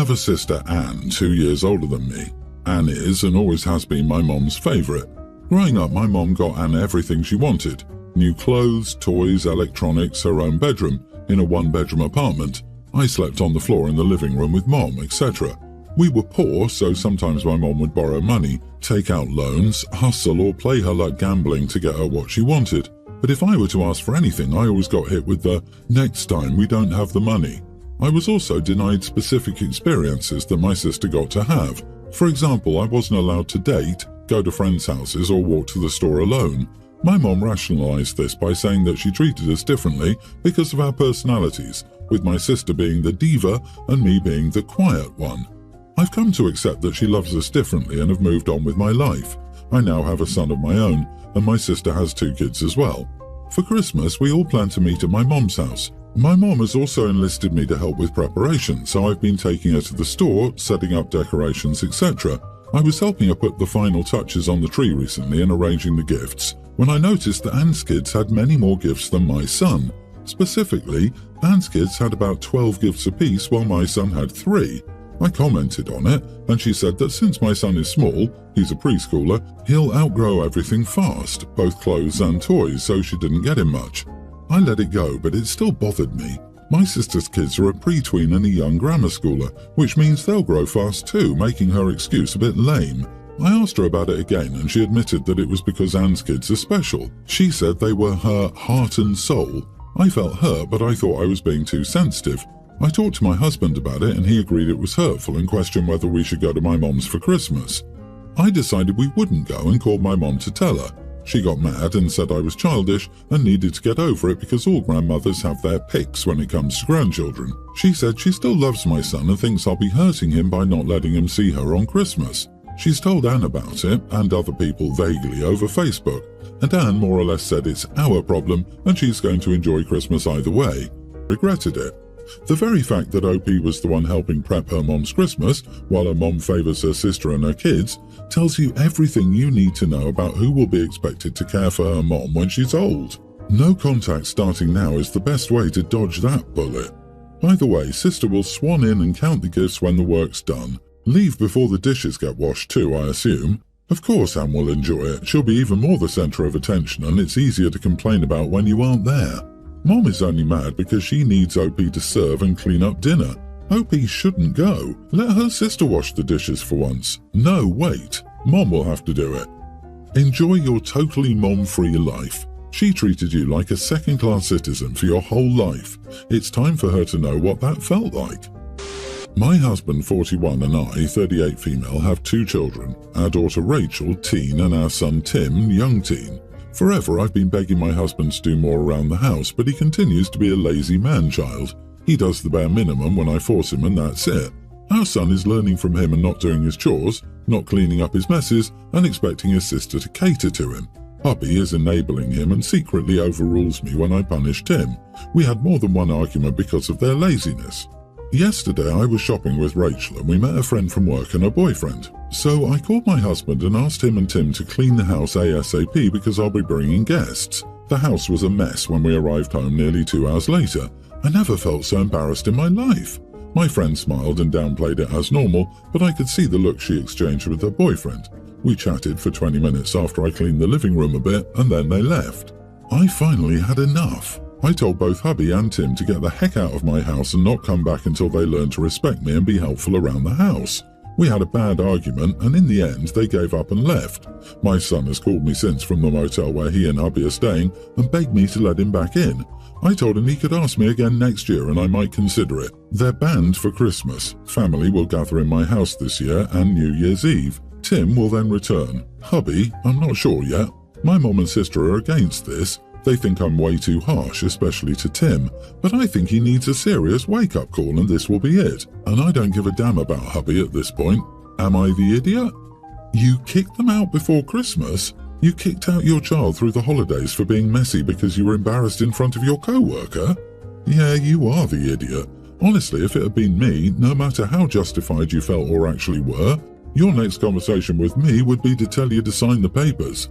have a sister, Anne, 2 years older than me. Anne is and always has been my mom's favourite. Growing up, my mom got Anne everything she wanted. New clothes, toys, electronics, her own bedroom, in a one-bedroom apartment. I slept on the floor in the living room with Mom, etc. We were poor, so sometimes my mom would borrow money, take out loans, hustle or play her luck gambling to get her what she wanted. But if I were to ask for anything, I always got hit with the, "Next time we don't have the money." I was also denied specific experiences that my sister got to have. For example, I wasn't allowed to date, go to friends' houses or walk to the store alone. My mom rationalized this by saying that she treated us differently because of our personalities, with my sister being the diva and me being the quiet one. I've come to accept that she loves us differently and have moved on with my life. I now have a son of my own, and my sister has 2 kids as well. For Christmas, we all plan to meet at my mom's house. My mom has also enlisted me to help with preparation, so I've been taking her to the store, setting up decorations, etc. I was helping her put the final touches on the tree recently and arranging the gifts, when I noticed that Anne's kids had many more gifts than my son. Specifically, Anne's kids had about 12 gifts apiece while my son had 3. I commented on it, and she said that since my son is small, he's a preschooler, he'll outgrow everything fast, both clothes and toys, so she didn't get him much. I let it go, but it still bothered me. My sister's kids are a pre-tween and a young grammar schooler, which means they'll grow fast too, making her excuse a bit lame. I asked her about it again, and she admitted that it was because Anne's kids are special. She said they were her heart and soul. I felt hurt, but I thought I was being too sensitive. I talked to my husband about it and he agreed it was hurtful and questioned whether we should go to my mom's for Christmas. I decided we wouldn't go and called my mom to tell her. She got mad and said I was childish and needed to get over it because all grandmothers have their picks when it comes to grandchildren. She said she still loves my son and thinks I'll be hurting him by not letting him see her on Christmas. She's told Anne about it and other people vaguely over Facebook, and Anne more or less said it's our problem and she's going to enjoy Christmas either way. Regretted it. The very fact that OP was the one helping prep her mom's Christmas, while her mom favours her sister and her kids, tells you everything you need to know about who will be expected to care for her mom when she's old. No contact starting now is the best way to dodge that bullet. By the way, sister will swan in and count the gifts when the work's done. Leave before the dishes get washed too, I assume. Of course Anne will enjoy it. She'll be even more the centre of attention and it's easier to complain about when you aren't there. Mom is only mad because she needs OP to serve and clean up dinner. OP shouldn't go. Let her sister wash the dishes for once. No, wait. Mom will have to do it. Enjoy your totally mom-free life. She treated you like a second-class citizen for your whole life. It's time for her to know what that felt like. My husband, 41, and I, 38 female, have 2 children. Our daughter Rachel, teen, and our son Tim, young teen. Forever I've been begging my husband to do more around the house, but he continues to be a lazy man-child. He does the bare minimum when I force him and that's it. Our son is learning from him and not doing his chores, not cleaning up his messes, and expecting his sister to cater to him. Hubby is enabling him and secretly overrules me when I punish Tim. We had more than one argument because of their laziness. Yesterday I was shopping with Rachel and we met a friend from work and her boyfriend. So I called my husband and asked him and Tim to clean the house ASAP because I'll be bringing guests. The house was a mess when we arrived home nearly 2 hours later. I never felt so embarrassed in my life. My friend smiled and downplayed it as normal, but I could see the look she exchanged with her boyfriend. We chatted for 20 minutes after I cleaned the living room a bit and then they left. I finally had enough. I told both hubby and Tim to get the heck out of my house and not come back until they learned to respect me and be helpful around the house. We had a bad argument and in the end they gave up and left. My son has called me since from the motel where he and hubby are staying and begged me to let him back in. I told him he could ask me again next year and I might consider it. They're banned for Christmas. Family will gather in my house this year and New Year's Eve. Tim will then return. Hubby, I'm not sure yet. My mom and sister are against this. They think I'm way too harsh, especially to Tim, but I think he needs a serious wake-up call and this will be it. And I don't give a damn about hubby at this point. Am I the idiot? You kicked them out before Christmas? You kicked out your child through the holidays for being messy because you were embarrassed in front of your co-worker? Yeah, you are the idiot. Honestly, if it had been me, no matter how justified you felt or actually were, your next conversation with me would be to tell you to sign the papers.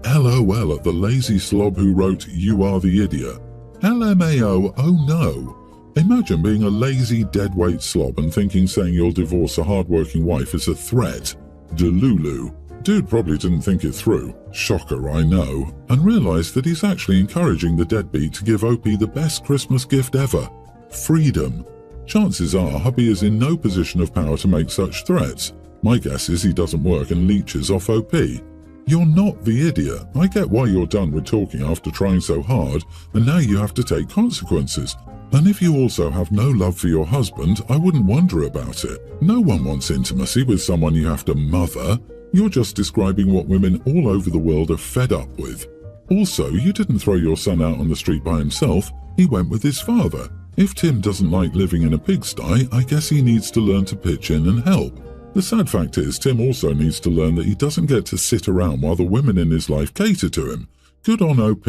LOL at the lazy slob who wrote, "You are the idiot." LMAO, oh no. Imagine being a lazy, deadweight slob and thinking saying you'll divorce a hard-working wife is a threat. Delulu. Dude probably didn't think it through, shocker I know, and realised that he's actually encouraging the deadbeat to give OP the best Christmas gift ever. Freedom. Chances are hubby is in no position of power to make such threats. My guess is he doesn't work and leeches off OP. You're not the idiot. I get why you're done with talking after trying so hard, and now you have to take consequences. And if you also have no love for your husband, I wouldn't wonder about it. No one wants intimacy with someone you have to mother. You're just describing what women all over the world are fed up with. Also, you didn't throw your son out on the street by himself. He went with his father. If Tim doesn't like living in a pigsty, I guess he needs to learn to pitch in and help. The sad fact is, Tim also needs to learn that he doesn't get to sit around while the women in his life cater to him. Good on OP.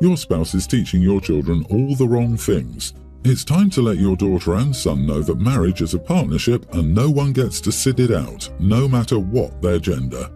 Your spouse is teaching your children all the wrong things. It's time to let your daughter and son know that marriage is a partnership and no one gets to sit it out, no matter what their gender.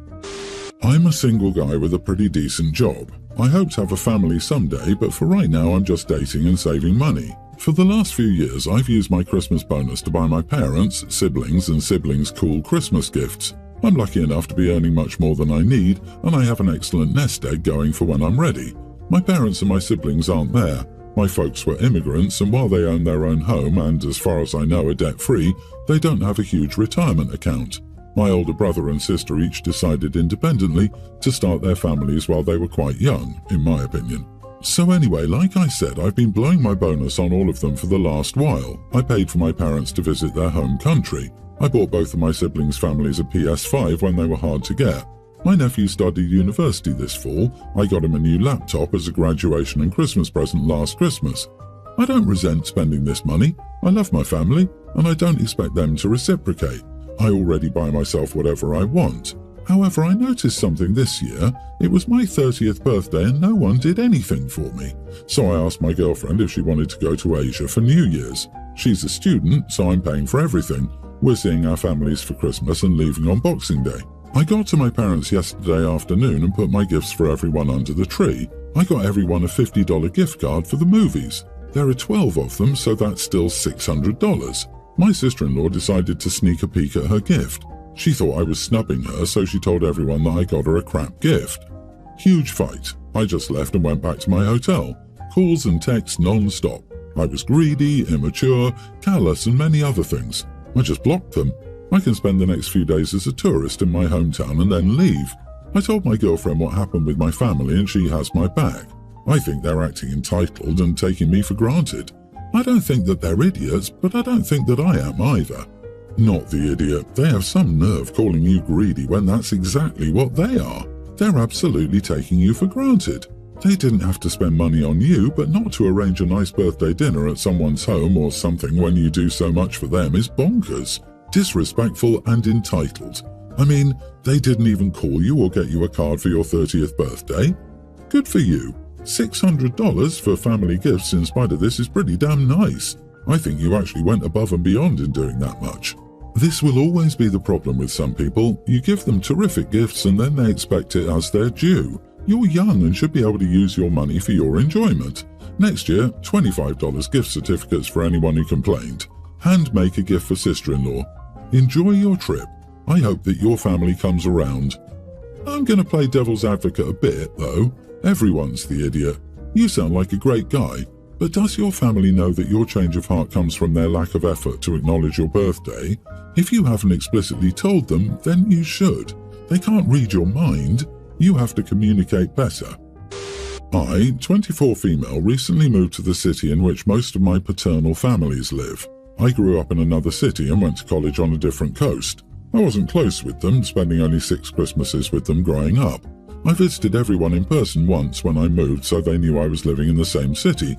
I'm a single guy with a pretty decent job. I hope to have a family someday, but for right now I'm just dating and saving money. For the last few years, I've used my Christmas bonus to buy my parents, siblings, and siblings cool Christmas gifts. I'm lucky enough to be earning much more than I need, and I have an excellent nest egg going for when I'm ready. My parents and my siblings aren't there. My folks were immigrants, and while they own their own home and, as far as I know, are debt-free, they don't have a huge retirement account. My older brother and sister each decided independently to start their families while they were quite young, in my opinion. So anyway, like I said, I've been blowing my bonus on all of them for the last while. I paid for my parents to visit their home country. I bought both of my siblings' families a PS5 when they were hard to get. My nephew studied university this fall. I got him a new laptop as a graduation and Christmas present last Christmas. I don't resent spending this money. I love my family, and I don't expect them to reciprocate. I already buy myself whatever I want. However, I noticed something this year. It was my 30th birthday and no one did anything for me. So I asked my girlfriend if she wanted to go to Asia for New Year's. She's a student, so I'm paying for everything. We're seeing our families for Christmas and leaving on Boxing Day. I got to my parents yesterday afternoon and put my gifts for everyone under the tree. I got everyone a $50 gift card for the movies. There are 12 of them, so that's still $600. My sister-in-law decided to sneak a peek at her gift. She thought I was snubbing her, so she told everyone that I got her a crap gift. Huge fight. I just left and went back to my hotel. Calls and texts non-stop. I was greedy, immature, callous, and many other things. I just blocked them. I can spend the next few days as a tourist in my hometown and then leave. I told my girlfriend what happened with my family and she has my back. I think they're acting entitled and taking me for granted. I don't think that they're idiots, but I don't think that I am either. Not the idiot. They have some nerve calling you greedy when that's exactly what they are. They're absolutely taking you for granted. They didn't have to spend money on you, but not to arrange a nice birthday dinner at someone's home or something when you do so much for them is bonkers. Disrespectful and entitled. I mean, they didn't even call you or get you a card for your 30th birthday. Good for you. $600 for family gifts in spite of this is pretty damn nice. I think you actually went above and beyond in doing that much. This will always be the problem with some people. You give them terrific gifts and then they expect it as their due. You're young and should be able to use your money for your enjoyment. Next year, $25 gift certificates for anyone who complained. Hand make a gift for sister-in-law. Enjoy your trip. I hope that your family comes around. I'm going to play devil's advocate a bit, though. Everyone's the idiot. You sound like a great guy, but does your family know that your change of heart comes from their lack of effort to acknowledge your birthday? If you haven't explicitly told them, then you should. They can't read your mind. You have to communicate better. I, 24 female, recently moved to the city in which most of my paternal families live. I grew up in another city and went to college on a different coast. I wasn't close with them, spending only 6 Christmases with them growing up. I visited everyone in person once when I moved, so they knew I was living in the same city.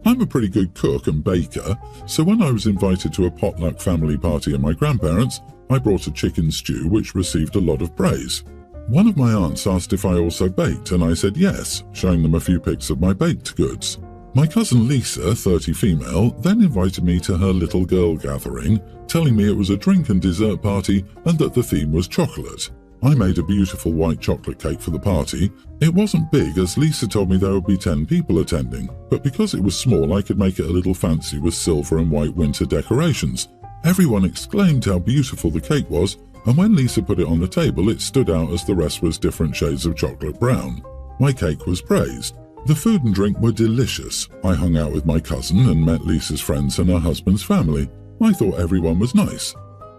I'm a pretty good cook and baker, so when I was invited to a potluck family party at my grandparents', I brought a chicken stew which received a lot of praise. One of my aunts asked if I also baked, and I said yes, showing them a few pics of my baked goods. My cousin Lisa, 30 female, then invited me to her little girl gathering, telling me it was a drink and dessert party and that the theme was chocolate. I made a beautiful white chocolate cake for the party. It wasn't big, as Lisa told me there would be 10 people attending, but because it was small I could make it a little fancy with silver and white winter decorations. Everyone exclaimed how beautiful the cake was, and when Lisa put it on the table it stood out as the rest was different shades of chocolate brown. My cake was praised. The food and drink were delicious. I hung out with my cousin and met Lisa's friends and her husband's family. I thought everyone was nice.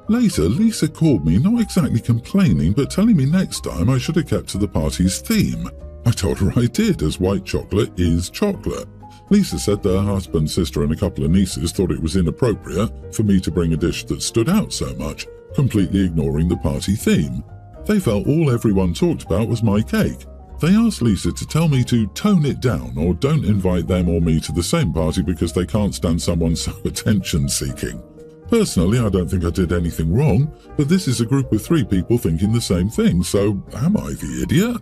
Later, Lisa called me, not exactly complaining, but telling me next time I should have kept to the party's theme. I told her I did, as white chocolate is chocolate. Lisa said that her husband, sister and a couple of nieces thought it was inappropriate for me to bring a dish that stood out so much, completely ignoring the party theme. They felt all everyone talked about was my cake. They asked Lisa to tell me to tone it down or don't invite them or me to the same party because they can't stand someone so attention-seeking. Personally, I don't think I did anything wrong, but this is a group of 3 people thinking the same thing, so am I the idiot?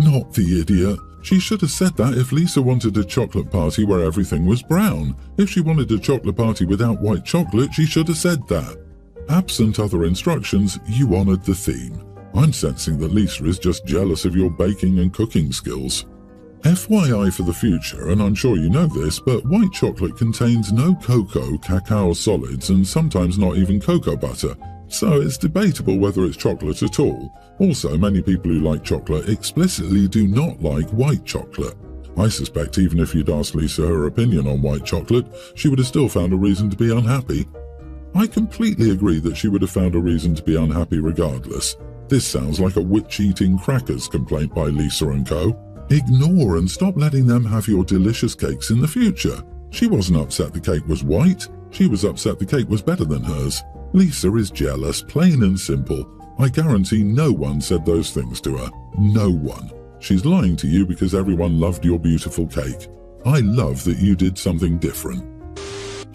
Not the idiot. She should have said that if Lisa wanted a chocolate party where everything was brown. If she wanted a chocolate party without white chocolate, she should have said that. Absent other instructions, you honoured the theme. I'm sensing that Lisa is just jealous of your baking and cooking skills. FYI for the future, and I'm sure you know this, but white chocolate contains no cocoa, cacao solids, and sometimes not even cocoa butter, so it's debatable whether it's chocolate at all. Also, many people who like chocolate explicitly do not like white chocolate. I suspect even if you'd asked Lisa her opinion on white chocolate, she would have still found a reason to be unhappy. I completely agree that she would have found a reason to be unhappy regardless. This sounds like a witch-eating crackers complaint by Lisa and co. Ignore and stop letting them have your delicious cakes in the future. She wasn't upset the cake was white. She was upset the cake was better than hers. Lisa is jealous, plain and simple. I guarantee no one said those things to her. No one. She's lying to you because everyone loved your beautiful cake. I love that you did something different.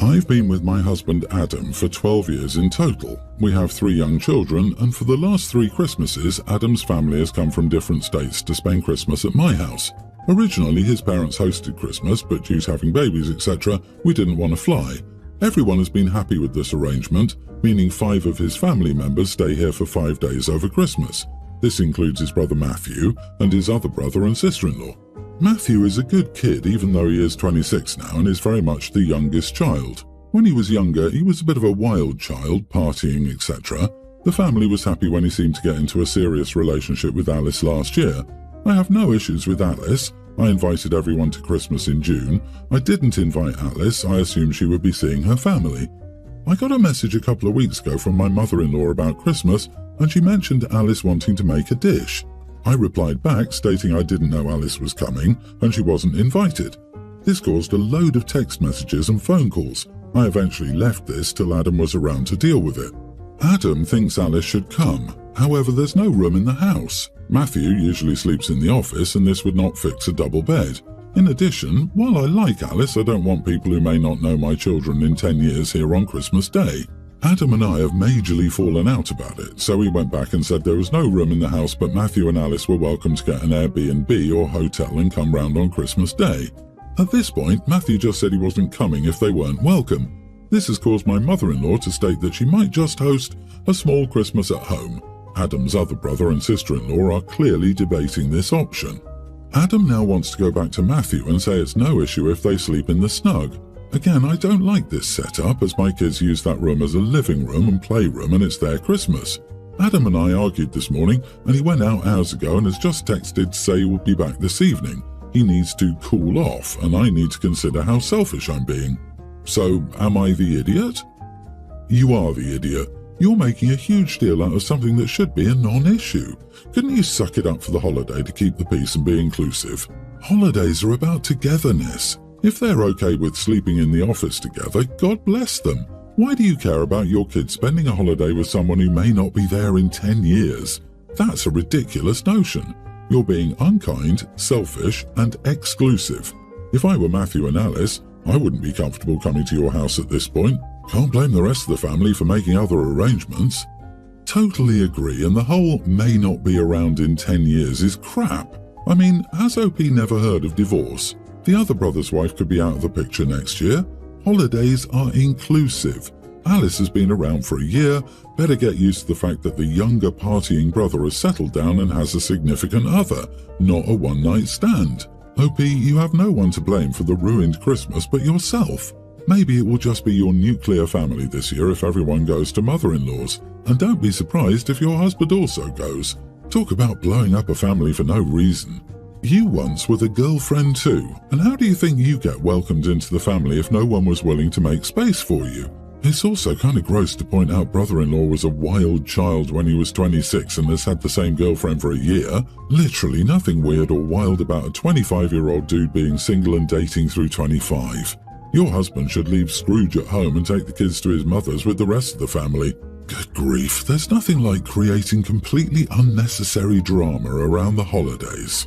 I've been with my husband Adam for 12 years in total. We have 3 young children, and for the last 3 Christmases, Adam's family has come from different states to spend Christmas at my house. Originally, his parents hosted Christmas, but due to having babies, etc., we didn't want to fly. Everyone has been happy with this arrangement, meaning 5 of his family members stay here for 5 days over Christmas. This includes his brother Matthew and his other brother and sister-in-law. Matthew is a good kid even though he is 26 now and is very much the youngest child. When he was younger, he was a bit of a wild child, partying, etc. The family was happy when he seemed to get into a serious relationship with Alice last year. I have no issues with Alice. I invited everyone to Christmas in June. I didn't invite Alice. I assumed she would be seeing her family. I got a message a couple of weeks ago from my mother-in-law about Christmas, and she mentioned Alice wanting to make a dish. I replied back stating I didn't know Alice was coming and she wasn't invited. This caused a load of text messages and phone calls. I eventually left this till Adam was around to deal with it. Adam thinks Alice should come. However, there's no room in the house. Matthew usually sleeps in the office and this would not fix a double bed. In addition, while I like Alice, I don't want people who may not know my children in 10 years here on Christmas Day. Adam and I have majorly fallen out about it, so he went back and said there was no room in the house but Matthew and Alice were welcome to get an Airbnb or hotel and come round on Christmas Day. At this point, Matthew just said he wasn't coming if they weren't welcome. This has caused my mother-in-law to state that she might just host a small Christmas at home. Adam's other brother and sister-in-law are clearly debating this option. Adam now wants to go back to Matthew and say it's no issue if they sleep in the snug. Again, I don't like this setup as my kids use that room as a living room and playroom and it's their Christmas. Adam and I argued this morning and he went out hours ago and has just texted to say he will be back this evening. He needs to cool off and I need to consider how selfish I'm being. So, am I the idiot? You are the idiot. You're making a huge deal out of something that should be a non-issue. Couldn't you suck it up for the holiday to keep the peace and be inclusive? Holidays are about togetherness. If they're okay with sleeping in the office together, God bless them. Why do you care about your kids spending a holiday with someone who may not be there in 10 years? That's a ridiculous notion. You're being unkind, selfish, and exclusive. If I were Matthew and Alice, I wouldn't be comfortable coming to your house at this point. Can't blame the rest of the family for making other arrangements. Totally agree, and the whole may not be around in 10 years is crap. I mean, has OP never heard of divorce? The other brother's wife could be out of the picture next year. Holidays are inclusive. Alice has been around for a year. Better get used to the fact that the younger partying brother has settled down and has a significant other, not a one-night stand. Opie, you have no one to blame for the ruined Christmas but yourself. Maybe it will just be your nuclear family this year if everyone goes to mother-in-law's. And don't be surprised if your husband also goes. Talk about blowing up a family for no reason. You once were the girlfriend too, and how do you think you get welcomed into the family if no one was willing to make space for you? It's also kind of gross to point out brother-in-law was a wild child when he was 26 and has had the same girlfriend for a year. Literally nothing weird or wild about a 25-year-old dude being single and dating through 25. Your husband should leave Scrooge at home and take the kids to his mother's with the rest of the family. Good grief, there's nothing like creating completely unnecessary drama around the holidays.